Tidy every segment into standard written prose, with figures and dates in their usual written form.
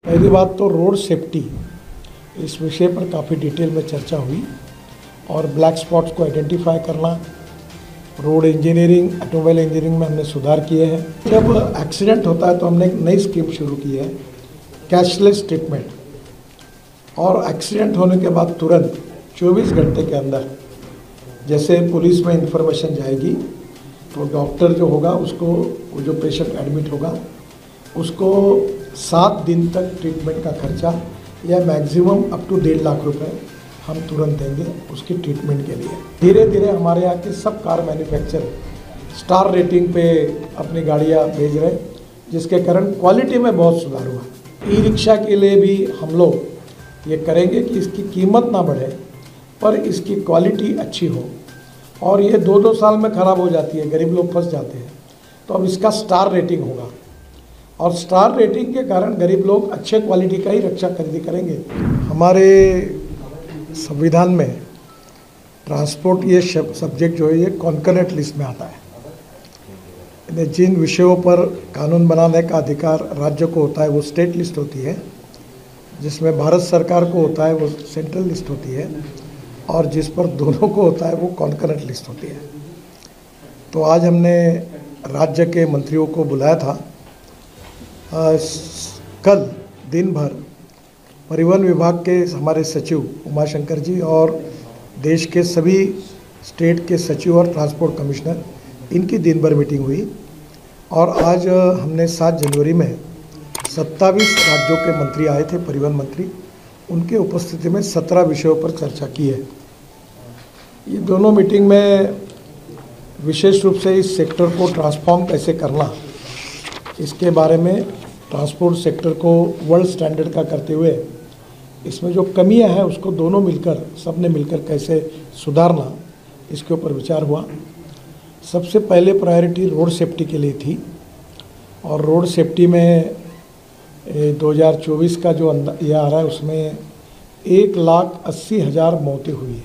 पहली बात तो रोड सेफ्टी, इस विषय पर काफ़ी डिटेल में चर्चा हुई और ब्लैक स्पॉट्स को आइडेंटिफाई करना, रोड इंजीनियरिंग, ऑटोमोबाइल इंजीनियरिंग में हमने सुधार किए हैं। जब एक्सीडेंट होता है तो हमने एक नई स्कीम शुरू की है, कैशलेस ट्रीटमेंट। और एक्सीडेंट होने के बाद तुरंत 24 घंटे के अंदर जैसे पुलिस में इंफॉर्मेशन जाएगी तो डॉक्टर जो होगा उसको, वो जो पेशेंट एडमिट होगा उसको 7 दिन तक ट्रीटमेंट का खर्चा या मैक्सिमम अप टू 1.5 लाख रुपए हम तुरंत देंगे उसकी ट्रीटमेंट के लिए। धीरे धीरे हमारे यहाँ के सब कार मैन्युफैक्चरर स्टार रेटिंग पे अपनी गाड़ियाँ भेज रहे, जिसके कारण क्वालिटी में बहुत सुधार हुआ। ई रिक्शा के लिए भी हम लोग ये करेंगे कि इसकी कीमत ना बढ़े पर इसकी क्वालिटी अच्छी हो, और ये 2-2 साल में ख़राब हो जाती है, गरीब लोग फंस जाते हैं। तो अब इसका स्टार रेटिंग होगा और स्टार रेटिंग के कारण गरीब लोग अच्छे क्वालिटी का ही रिक्शा खरीदी करेंगे। हमारे संविधान में ट्रांसपोर्ट ये सब्जेक्ट जो है ये कॉन्करेंट लिस्ट में आता है। जिन विषयों पर कानून बनाने का अधिकार राज्य को होता है वो स्टेट लिस्ट होती है, जिसमें भारत सरकार को होता है वो सेंट्रल लिस्ट होती है, और जिस पर दोनों को होता है वो कॉन्करेंट लिस्ट होती है। तो आज हमने राज्य के मंत्रियों को बुलाया था। कल दिन भर परिवहन विभाग के हमारे सचिव उमाशंकर जी और देश के सभी स्टेट के सचिव और ट्रांसपोर्ट कमिश्नर, इनकी दिन भर मीटिंग हुई। और आज हमने 7 जनवरी में 27 राज्यों के मंत्री आए थे, परिवहन मंत्री, उनके उपस्थिति में 17 विषयों पर चर्चा की है। ये दोनों मीटिंग में विशेष रूप से इस सेक्टर को ट्रांसफॉर्म कैसे करना, इसके बारे में ट्रांसपोर्ट सेक्टर को वर्ल्ड स्टैंडर्ड का करते हुए इसमें जो कमियां हैं उसको दोनों मिलकर, सबने मिलकर कैसे सुधारना, इसके ऊपर विचार हुआ। सबसे पहले प्रायोरिटी रोड सेफ्टी के लिए थी, और रोड सेफ्टी में 2024 का जो ये आ रहा है उसमें 1,80,000 मौतें हुई है।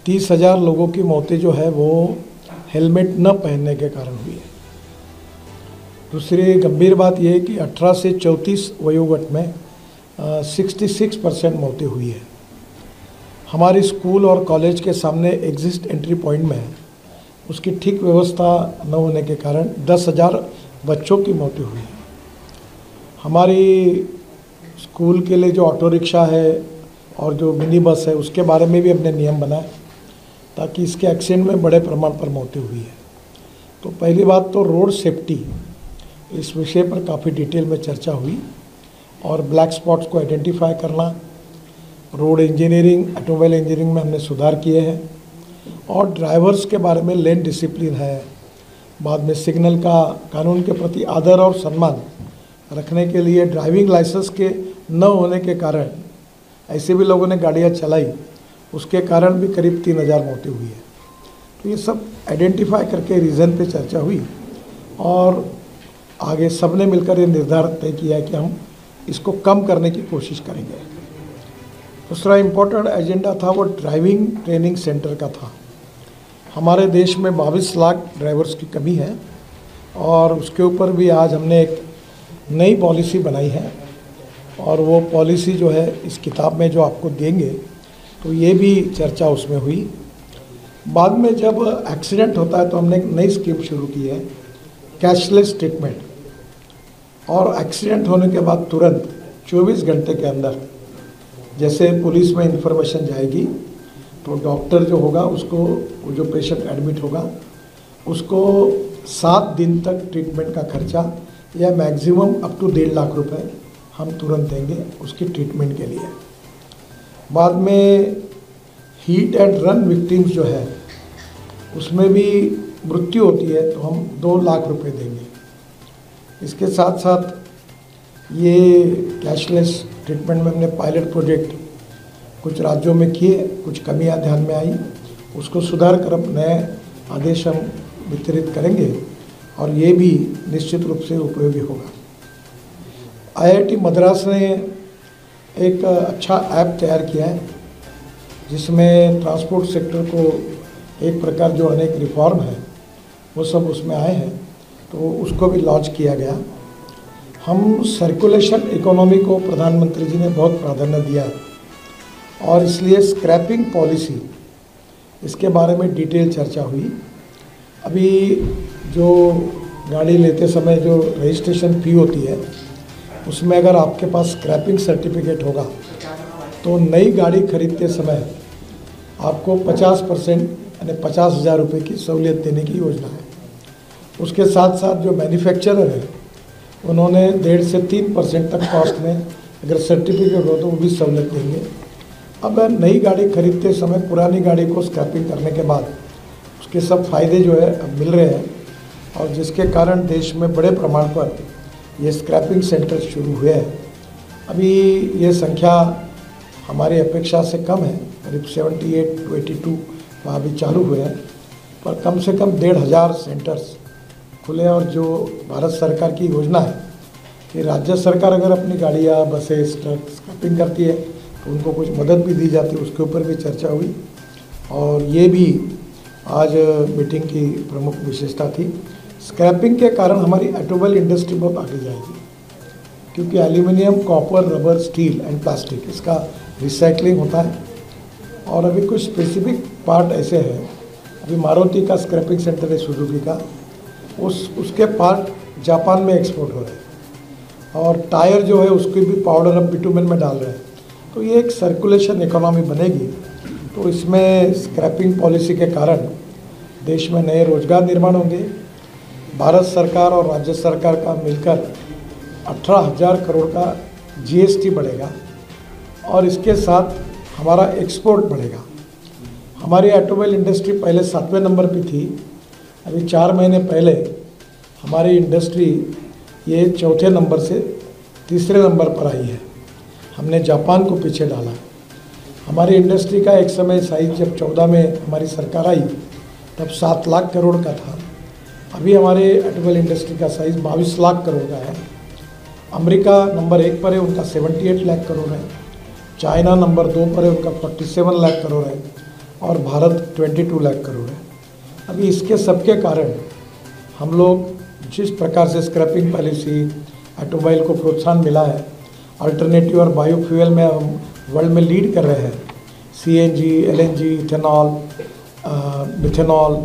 30,000 लोगों की मौतें जो है वो हेलमेट न पहनने के कारण हुई है। दूसरी गंभीर बात यह है कि 18 से 34 वयोवर्ग में 66% मौतें हुई है। हमारे स्कूल और कॉलेज के सामने एग्जिट एंट्री पॉइंट में उसकी ठीक व्यवस्था न होने के कारण 10,000 बच्चों की मौतें हुई है। हमारी स्कूल के लिए जो ऑटो रिक्शा है और जो मिनी बस है उसके बारे में भी हमने नियम बनाए ताकि इसके एक्सीडेंट में बड़े प्रमाण पर मौतें हुई है। तो पहली बात तो रोड सेफ्टी, इस विषय पर काफ़ी डिटेल में चर्चा हुई और ब्लैक स्पॉट्स को आइडेंटिफाई करना, रोड इंजीनियरिंग, ऑटोमोबाइल इंजीनियरिंग में हमने सुधार किए हैं, और ड्राइवर्स के बारे में लेन डिसिप्लिन है। बाद में सिग्नल का कानून के प्रति आदर और सम्मान रखने के लिए ड्राइविंग लाइसेंस के न होने के कारण ऐसे भी लोगों ने गाड़ियाँ चलाई, उसके कारण भी करीब 3,000 मौतें हुई है। तो ये सब आइडेंटिफाई करके रीज़न पे चर्चा हुई और आगे सब ने मिलकर ये निर्धार तय किया है कि हम इसको कम करने की कोशिश करेंगे। दूसरा इम्पोर्टेंट एजेंडा था वो ड्राइविंग ट्रेनिंग सेंटर का था। हमारे देश में 22 लाख ड्राइवर्स की कमी है और उसके ऊपर भी आज हमने एक नई पॉलिसी बनाई है, और वो पॉलिसी जो है इस किताब में जो आपको देंगे तो ये भी चर्चा उसमें हुई। बाद में जब एक्सीडेंट होता है तो हमने एक नई स्कीम शुरू की है, कैशलेस ट्रीटमेंट। और एक्सीडेंट होने के बाद तुरंत 24 घंटे के अंदर जैसे पुलिस में इंफॉर्मेशन जाएगी तो डॉक्टर जो होगा उसको, वो जो पेशेंट एडमिट होगा उसको 7 दिन तक ट्रीटमेंट का खर्चा या मैक्सिमम अप टू 1.5 लाख रुपए हम तुरंत देंगे उसकी ट्रीटमेंट के लिए। बाद में हीट एंड रन विक्टिम्स जो है उसमें भी मृत्यु होती है तो हम 2 लाख रुपए देंगे। इसके साथ साथ ये कैशलेस ट्रीटमेंट में हमने पायलट प्रोजेक्ट कुछ राज्यों में किए, कुछ कमियां ध्यान में आई, उसको सुधार कर अब नए आदेश हम वितरित करेंगे और ये भी निश्चित रूप से उपयोगी होगा। IIT मद्रास ने एक अच्छा ऐप तैयार किया है जिसमें ट्रांसपोर्ट सेक्टर को एक प्रकार जो अनेक रिफॉर्म है वो सब उसमें आए हैं, तो उसको भी लॉन्च किया गया। हम सर्कुलेशन इकोनॉमी को प्रधानमंत्री जी ने बहुत प्राधान्य दिया है और इसलिए स्क्रैपिंग पॉलिसी, इसके बारे में डिटेल चर्चा हुई। अभी जो गाड़ी लेते समय जो रजिस्ट्रेशन फ़ी होती है, उसमें अगर आपके पास स्क्रैपिंग सर्टिफिकेट होगा तो नई गाड़ी खरीदते समय आपको 50% यानी 50,000 रुपये की सहूलियत देने की योजना है। उसके साथ साथ जो मैन्युफैक्चरर है उन्होंने 1.5 से 3% तक कॉस्ट में अगर सर्टिफिकेट हो तो वो भी सहूलियत देंगे। अब नई गाड़ी खरीदते समय पुरानी गाड़ी को स्क्रैपिंग करने के बाद उसके सब फायदे जो है अब मिल रहे हैं और जिसके कारण देश में बड़े प्रमाण पर ये स्क्रैपिंग सेंटर शुरू हुए हैं। अभी ये संख्या हमारी अपेक्षा से कम है, करीब 78 to 82 वहाँ भी चालू हुए हैं, पर कम से कम 1,500 सेंटर्स खुले। और जो भारत सरकार की योजना है कि राज्य सरकार अगर अपनी गाड़ियाँ, बसेस, ट्रक स्क्रैपिंग करती है तो उनको कुछ मदद भी दी जाती है, उसके ऊपर भी चर्चा हुई। और ये भी आज मीटिंग की प्रमुख विशेषता थी। स्क्रैपिंग के कारण हमारी ऑटोमोबाइल इंडस्ट्री बहुत आगे जाएगी, क्योंकि aluminium, copper, rubber, steel and plastic, इसका रिसाइकलिंग होता है। और अभी कुछ स्पेसिफिक पार्ट ऐसे हैं, अभी मारुति का स्क्रैपिंग सेंटर है, सुजुकी का, उसके पार्ट जापान में एक्सपोर्ट हो रहे हैं। और टायर जो है उसकी भी पाउडर अब बिटुमेन में डाल रहे हैं। तो ये एक सर्कुलेशन इकोनॉमी बनेगी। तो इसमें स्क्रैपिंग पॉलिसी के कारण देश में नए रोजगार निर्माण होंगे। भारत सरकार और राज्य सरकार का मिलकर 18,000 करोड़ का जीएसटी बढ़ेगा और इसके साथ हमारा एक्सपोर्ट बढ़ेगा। हमारी ऑटोमोबाइल इंडस्ट्री पहले 7वें नंबर पे थी, अभी 4 महीने पहले हमारी इंडस्ट्री ये 4थे नंबर से 3रे नंबर पर आई है। हमने जापान को पीछे डाला। हमारी इंडस्ट्री का एक समय साइज जब 14 में हमारी सरकार आई तब 7 लाख करोड़ का था। अभी हमारे ऑटोमोबाइल इंडस्ट्री का साइज 22 लाख करोड़ का है। अमेरिका नंबर 1 पर है, उनका 78 लाख करोड़ है। चाइना नंबर 2 पर है, उनका 47 लाख करोड़ है। और भारत 22 लाख करोड़ है। अभी इसके सबके कारण हम लोग जिस प्रकार से स्क्रैपिंग पॉलिसी, ऑटोमोबाइल को प्रोत्साहन मिला है, अल्टरनेटिव और बायोफ्यूल में हम वर्ल्ड में लीड कर रहे हैं। CNG, LNG, ethanol, methanol,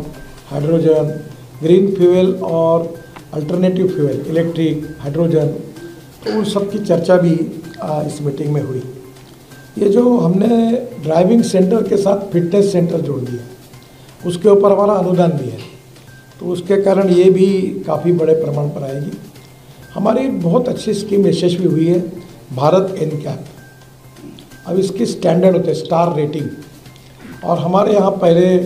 hydrogen, green fuel और अल्टरनेटिव फ्यूल, इलेक्ट्रिक, हाइड्रोजन, तो उन सब की चर्चा भी इस मीटिंग में हुई। ये जो हमने ड्राइविंग सेंटर के साथ फिटनेस सेंटर जोड़ दिया, उसके ऊपर हमारा अनुदान भी है, तो उसके कारण ये भी काफ़ी बड़े प्रमाण पर आएगी। हमारी बहुत अच्छी स्कीम यशस्वी हुई है, भारत एनकैप। अब इसकी स्टैंडर्ड होते हैं, स्टार रेटिंग। और हमारे यहाँ पहले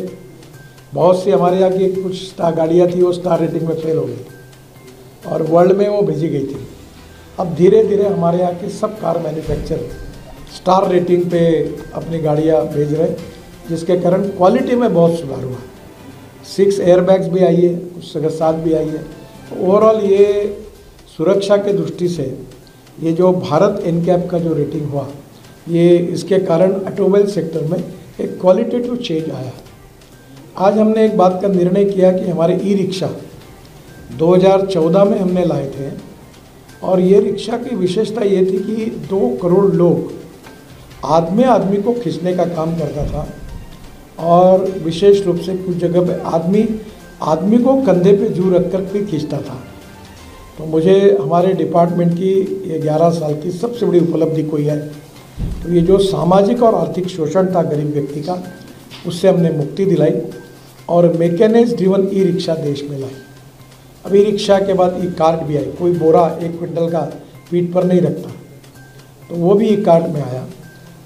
बहुत सी हमारे यहाँ की कुछ गाड़ियाँ थी, वो स्टार रेटिंग में फेल हो गई और वर्ल्ड में वो भेजी गई थी। अब धीरे धीरे हमारे यहाँ के सब कार मैन्युफैक्चरर स्टार रेटिंग पे अपनी गाड़ियाँ भेज रहे, जिसके कारण क्वालिटी में बहुत सुधार हुआ। 6 एयरबैग्स भी आई है, कुछ जगह 7 भी आई है। ओवरऑल ये सुरक्षा के दृष्टि से ये जो भारत एनकैप का जो रेटिंग हुआ, ये इसके कारण ऑटोमोबाइल सेक्टर में एक क्वालिटेटिव चेंज आया। आज हमने एक बात का निर्णय किया कि हमारे ई रिक्शा 2014 में हमने लाए थे और ये रिक्शा की विशेषता ये थी कि 2 करोड़ लोग आदमी को खींचने का काम करता था और विशेष रूप से कुछ जगह पे आदमी को कंधे पे जू रख कर भी खींचता था। तो मुझे हमारे डिपार्टमेंट की ये 11 साल की सबसे बड़ी उपलब्धि कोई है, तो ये जो सामाजिक और आर्थिक शोषण था गरीब व्यक्ति का, उससे हमने मुक्ति दिलाई और मैकेनाइज्ड ड्रिवन ई रिक्शा देश में लाई। अब ई रिक्शा के बाद ई कार्ट भी आई, कोई बोरा 1 क्विंटल का पीठ पर नहीं रखता, तो वो भी ई कार्ट में आया।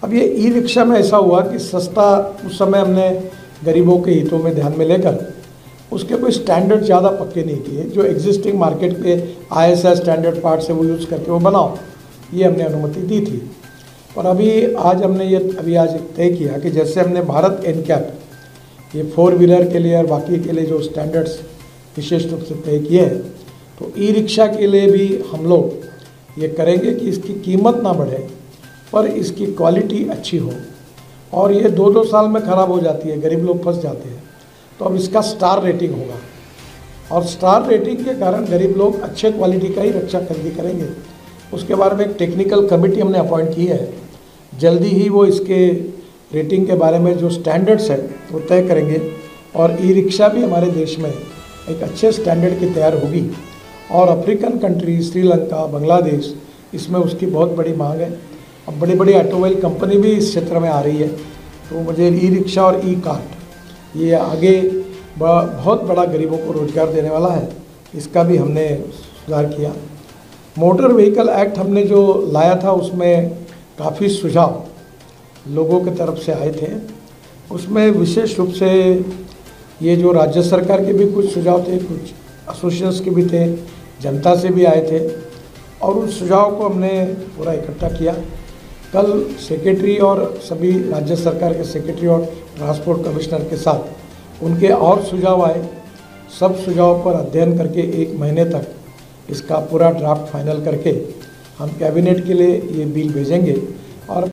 अब ये ई रिक्शा में ऐसा हुआ कि सस्ता, उस समय हमने गरीबों के हितों में ध्यान में लेकर उसके कोई स्टैंडर्ड ज़्यादा पक्के नहीं किए, जो एग्जिस्टिंग मार्केट पे ISI स्टैंडर्ड पार्ट्स है वो यूज़ करके वो बनाओ, ये हमने अनुमति दी थी। पर आज हमने तय किया कि जैसे हमने भारत एनकैप ये 4 व्हीलर के लिए और बाकी के लिए जो स्टैंडर्ड्स विशेष रूप से तय किए हैं, तो ई रिक्शा के लिए भी हम लोग ये करेंगे कि इसकी कीमत ना बढ़े पर इसकी क्वालिटी अच्छी हो। और ये 2-2 साल में ख़राब हो जाती है, गरीब लोग फंस जाते हैं। तो अब इसका स्टार रेटिंग होगा और स्टार रेटिंग के कारण गरीब लोग अच्छे क्वालिटी का ही रक्षा खरीदी करेंगे। उसके बारे में एक टेक्निकल कमेटी हमने अपॉइंट की है, जल्दी ही वो इसके रेटिंग के बारे में जो स्टैंडर्ड्स है वो तय करेंगे और ई रिक्शा भी हमारे देश में एक अच्छे स्टैंडर्ड की तैयार होगी। और अफ्रीकन कंट्री, श्रीलंका, बांग्लादेश, इसमें उसकी बहुत बड़ी मांग है। अब बड़ी बड़ी ऑटोमोबाइल कंपनी भी इस क्षेत्र में आ रही है, तो मुझे ई रिक्शा और ई कार्ट ये आगे बहुत बड़ा गरीबों को रोजगार देने वाला है, इसका भी हमने सुधार किया। मोटर व्हीकल एक्ट हमने जो लाया था उसमें काफ़ी सुझाव लोगों की तरफ से आए थे। उसमें विशेष रूप से ये जो राज्य सरकार के भी कुछ सुझाव थे, कुछ एसोसिएशंस के भी थे, जनता से भी आए थे, और उन सुझाव को हमने पूरा इकट्ठा किया। कल सेक्रेटरी और सभी राज्य सरकार के सेक्रेटरी और ट्रांसपोर्ट कमिश्नर के साथ उनके और सुझाव आए। सब सुझाव पर अध्ययन करके 1 महीने तक इसका पूरा ड्राफ्ट फाइनल करके हम कैबिनेट के लिए ये बिल भेजेंगे। और